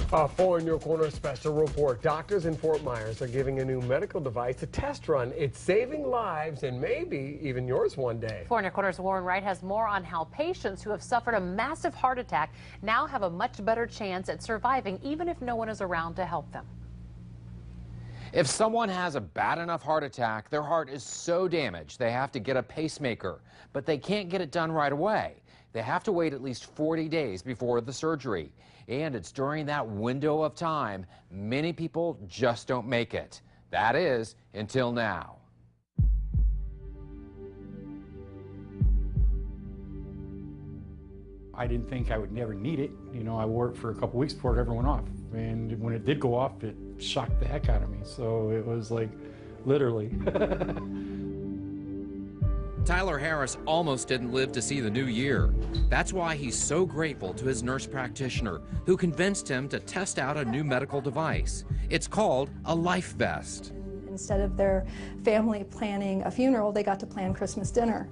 For In Your Corner special report, doctors in Fort Myers are giving a new medical device a test run. It's saving lives and maybe even yours one day. For In Your Corner's Warren Wright has more on how patients who have suffered a massive heart attack now have a much better chance at surviving, even if no one is around to help them. If someone has a bad enough heart attack, their heart is so damaged they have to get a pacemaker, but they can't get it done right away. They have to wait at least 40 days before the surgery. And it's during that window of time many people just don't make it. That is, until now. I didn't think I would never need it. You know, I wore it for a couple weeks before it ever went off. And when it did go off, it shocked the heck out of me. So it was like, literally. Tyler Harris almost didn't live to see the new year. That's why he's so grateful to his nurse practitioner who convinced him to test out a new medical device. It's called a life vest. Instead of their family planning a funeral, they got to plan Christmas dinner.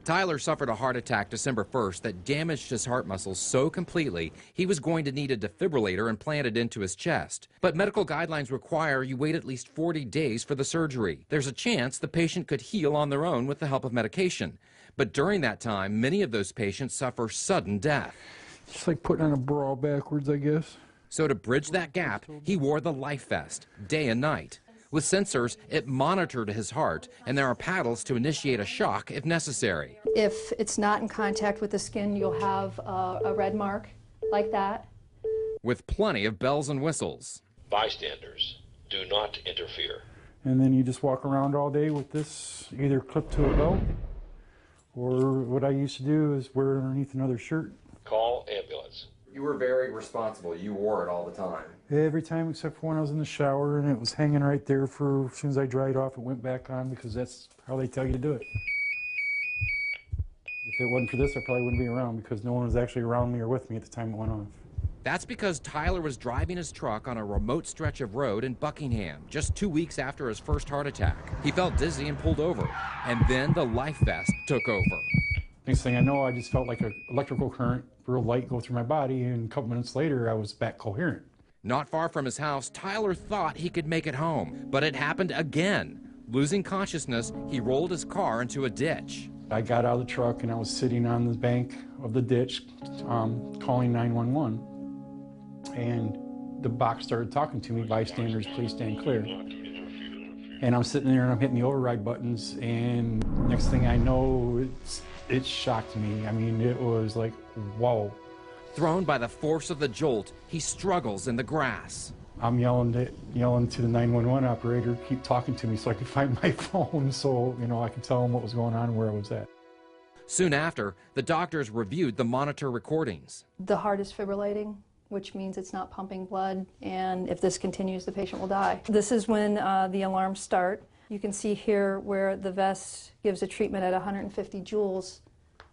Tyler suffered a heart attack December 1st that damaged his heart muscles so completely he was going to need a defibrillator implanted into his chest. But medical guidelines require you wait at least 40 days for the surgery. There's a chance the patient could heal on their own with the help of medication. But during that time, many of those patients suffer sudden death. It's like putting on a bra backwards, I guess. So to bridge that gap, he wore the life vest day and night. With sensors, it monitored his heart, and there are paddles to initiate a shock if necessary. If it's not in contact with the skin, you'll have a red mark like that. With plenty of bells and whistles. Bystanders, do not interfere. And then you just walk around all day with this either clipped to a belt, or what I used to do is wear it underneath another shirt. Call ambulance. You were very responsible. You wore it all the time. Every time except for when I was in the shower, and it was hanging right there for as soon as I dried off, it went back on because that's how they tell you to do it. If it wasn't for this, I probably wouldn't be around because no one was actually around me or with me at the time it went off. That's because Tyler was driving his truck on a remote stretch of road in Buckingham just 2 weeks after his first heart attack. He felt dizzy and pulled over, and then the life vest took over. Next thing I know, I just felt like an electrical current, real light, go through my body, and a couple minutes later, I was back coherent. Not far from his house, Tyler thought he could make it home, but it happened again. Losing consciousness, he rolled his car into a ditch. I got out of the truck and I was sitting on the bank of the ditch calling 911. And the box started talking to me, bystanders, please stand clear. And I'm sitting there and I'm hitting the override buttons, and next thing I know, it shocked me. I mean, it was like, whoa. Thrown by the force of the jolt, he struggles in the grass. I'm yelling to the 911 operator, keep talking to me so I could find my phone so, you know, I could tell him what was going on and where I was at. Soon after, the doctors reviewed the monitor recordings. The heart is fibrillating, which means it's not pumping blood, and if this continues, the patient will die. This is when the alarms start. You can see here where the vest gives a treatment at 150 joules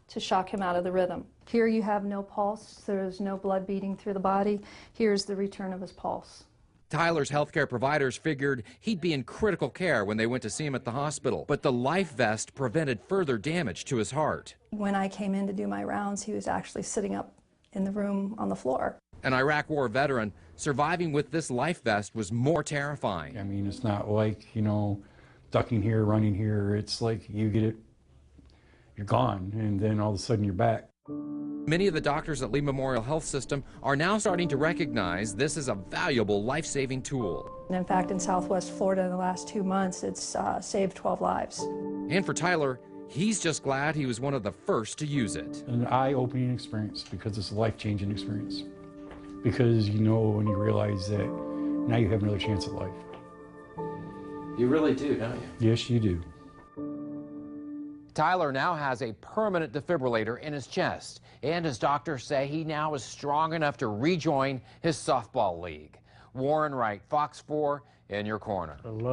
to shock him out of the rhythm. Here you have no pulse, there's no blood beating through the body. Here's the return of his pulse. Tyler's healthcare providers figured he'd be in critical care when they went to see him at the hospital, but the life vest prevented further damage to his heart. When I came in to do my rounds, he was actually sitting up in the room on the floor. An Iraq War veteran, surviving with this life vest was more terrifying. I mean, it's not like, you know, ducking here, running here. It's like you get it, you're gone, and then all of a sudden you're back. Many of the doctors at Lee Memorial Health System are now starting to recognize this is a valuable life-saving tool. And in fact, in Southwest Florida in the last 2 months, it's saved 12 lives. And for Tyler, he's just glad he was one of the first to use it. An eye-opening experience because it's a life-changing experience. Because you know when you realize that now you have another chance at life. You really do, don't you? Yes, you do. Tyler now has a permanent defibrillator in his chest, and his doctors say he now is strong enough to rejoin his softball league. Warren Wright, Fox 4, in your corner.